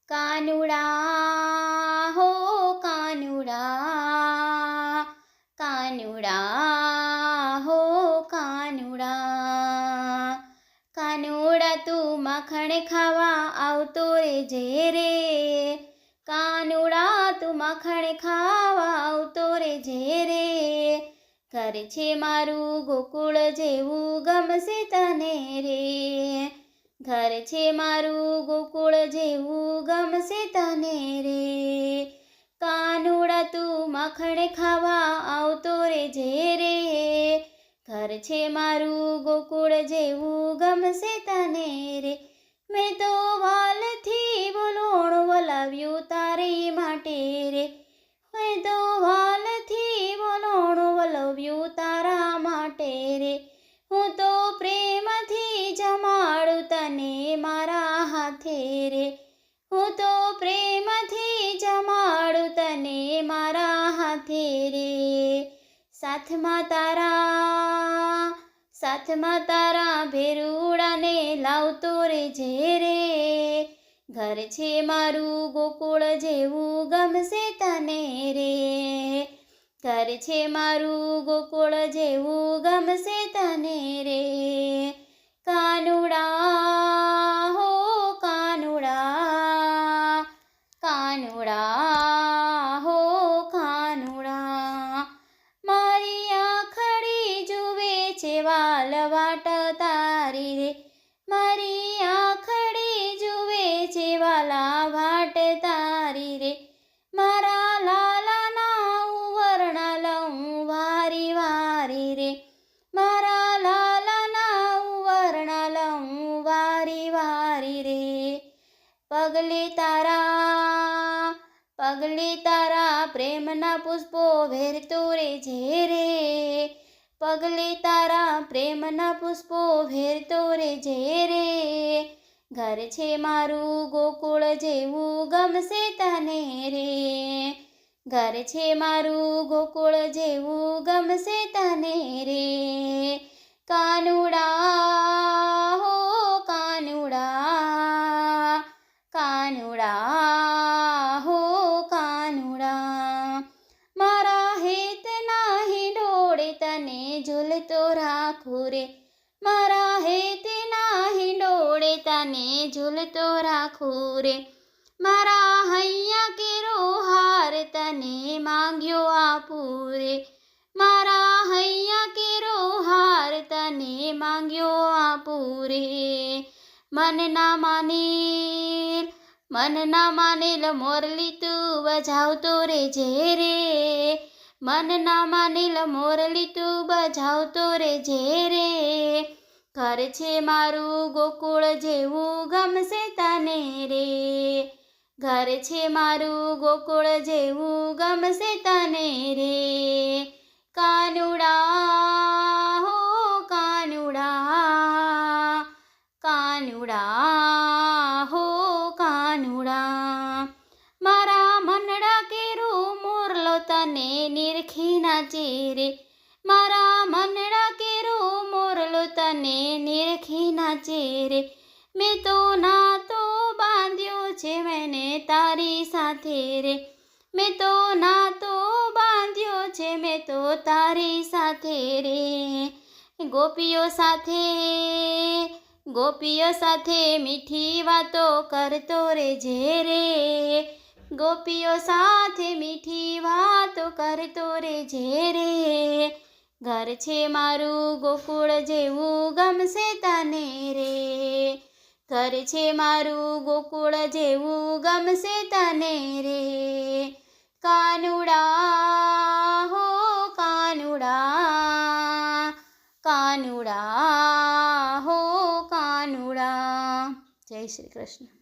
કાનુડા હો કાનુડા, કાનુડા હો કાનુડા, કાનુડા તું માખણ ખાવા આવતો રેજે રે, કાનુડા તું માખણ ખાવા આવતો રેજે રે, ઘર છે મારું ગોકુળ જેવું ગમશે તને રે, ઘર છે મારું ગોકુળ જેવું ગમશે તને રે, કાનુડા તું માખણ ખાવા આવતો રેજે રે, ઘર છે મારું ગોકુળ જેવું ગમશે તને રે, મેં તો વાલથી બોલોણું વલાવ્યું તારી માટે રે, મેં તો વાલથી બોલોણું વલાવ્યું તારા માટે રે, હું તો પ્રેમથી જમાડું તને મારા હાથે રે, હું તો પ્રેમથી જમાડું તને મારા હાથે રે, સાથમાં તારા ભેરુડાને લાવતો રેજે રે, ઘર છે મારું ગોકુળ જેવું ગમશે તને રે, ઘર છે મારું ગોકુળ જેવું ગમશે તને રે, કાનુડા હો કાનુડા, કાનુડા હો કાનુડા, મારી આંખડી જુએ છે વાલ વાટ તારી રે, મારી આંખડી જુએ છે વાલા વાટ તારી રે, મારા લાલાના ઉવરણા લઉં વારી વારી રે, મારા લાલાના ઉવરણા લઉં વારી વારી રે, પગલે તારા પ્રેમના પુષ્પો વેરતો રેજે રે, પગલે તારા પ્રેમના પુષ્પો વેરતો રેજે રે, ઘર છે મારું ગોકુળ જેવું ગમશે તને રે, ઘર છે મારું ગોકુળ જેવું ગમશે તને રે, કાનુડા હો કાનુડા, કાનુડા હો કાનુડા, મારા હેતના હિંડોળે તને ઝૂલતો રાખું રે, મારા હેતના હિંડોળે તને ઝૂલતો રાખું રે, મારા હૈયા કેરો હાર તને માંગ્યો આપું રે, મારા હૈયા કેરો હાર તને માંગ્યો આપું રે, મન ના માનેલ મોરલી તું બજાવતો રેજે રે, મન ના માનેલ મોરલી તું બજાવતો રેજે રે, ઘર છે મારું ગોકુળ જેવું ગમશે તને રે, ઘર છે મારું ગોકુળ જેવું ગમશે તને રે, કાનુડા હો કાનુડા, કાનુડા હો કાનુડા, મારા મનડા કેરું મોરલો તને નિરખી નાચે રે, મારા મનડા કેરું મોરલો તને નિરખી નાચે રે, મેં તો નાતો બાંધ્યો છે મેને તારી સાથે રે, મેં તો નાતો બાંધ્યો છે મેં તો તારી સાથે રે, ગોપીઓ સાથે મીઠી વાતો કરતો રેજે રે, ગોપીઓ સાથે મીઠી વાતો કરતો રેજે રે, ઘર છે મારું ગોકુળ જેવું ગમશે તને રે, ઘર છે મારું ગોકુળ જેવું ગમશે તને રે, કાનુડા હો કાનુડા, કાનુડા હો કાનુડા. જય શ્રી કૃષ્ણ.